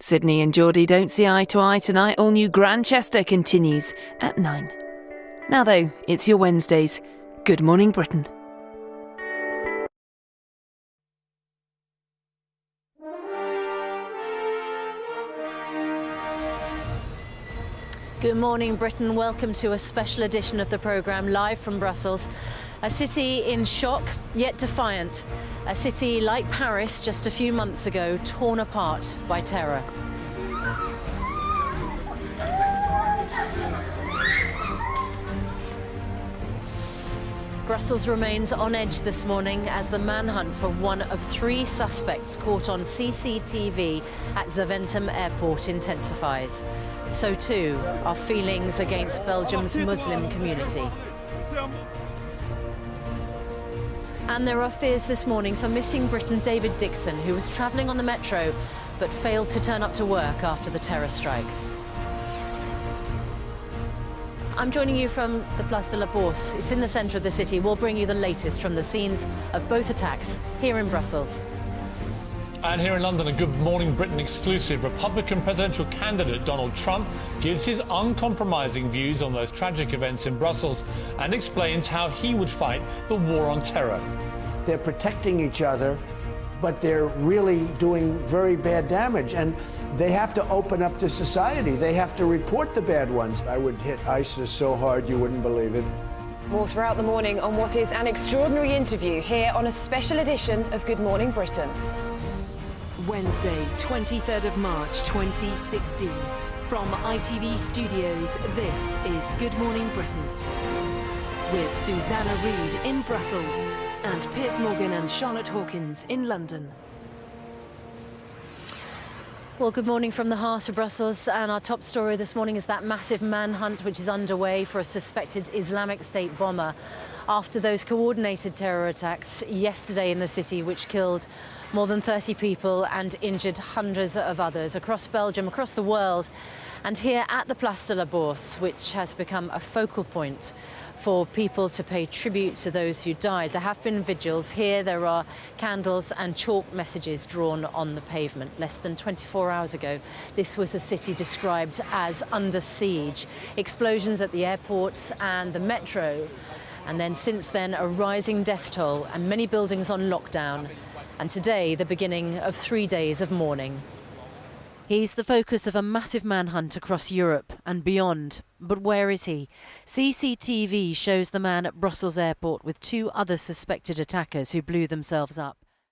Sydney and Geordie don't see eye to eye tonight. All new Grantchester continues at 9. Now though, it's your Wednesdays. Good Morning Britain. Good morning, Britain. Welcome to a special edition of the programme live from Brussels. A city in shock, yet defiant. A city like Paris just a few months ago, torn apart by terror. Brussels remains on edge this morning as the manhunt for one of 3 suspects caught on CCTV at Zaventem Airport intensifies. So too are feelings against Belgium's Muslim community. And there are fears this morning for missing Briton David Dixon, who was travelling on the metro but failed to turn up to work after the terror strikes. I'm joining you from the Place de la Bourse. It's in the centre of the city. We'll bring you the latest from the scenes of both attacks here in Brussels. And here in London, a Good Morning Britain exclusive. Republican presidential candidate Donald Trump gives his uncompromising views on those tragic events in Brussels and explains how he would fight the war on terror. They're protecting each other, but they're really doing very bad damage. And they have to open up to society. They have to report the bad ones. I would hit ISIS so hard you wouldn't believe it. More throughout the morning on what is an extraordinary interview here on a special edition of Good Morning Britain. Wednesday, 23rd of March 2016. From ITV Studios, this is Good Morning Britain. With Susanna Reid in Brussels and Piers Morgan and Charlotte Hawkins in London. Well, good morning from the heart of Brussels, and our top story this morning is that massive manhunt which is underway for a suspected Islamic State bomber after those coordinated terror attacks yesterday in the city which killed more than 30 people and injured hundreds of others across Belgium, across the world, and here at the Place de la Bourse, which has become a focal point for people to pay tribute to those who died. There have been vigils. Here there are candles and chalk messages drawn on the pavement. Less than 24 hours ago, this was a city described as under siege. Explosions at the airport and the metro. And then since then, a rising death toll and many buildings on lockdown. And today, the beginning of 3 days of mourning. He's the focus of a massive manhunt across Europe and beyond. But where is he? CCTV shows the man at Brussels airport with 2 other suspected attackers who blew themselves up.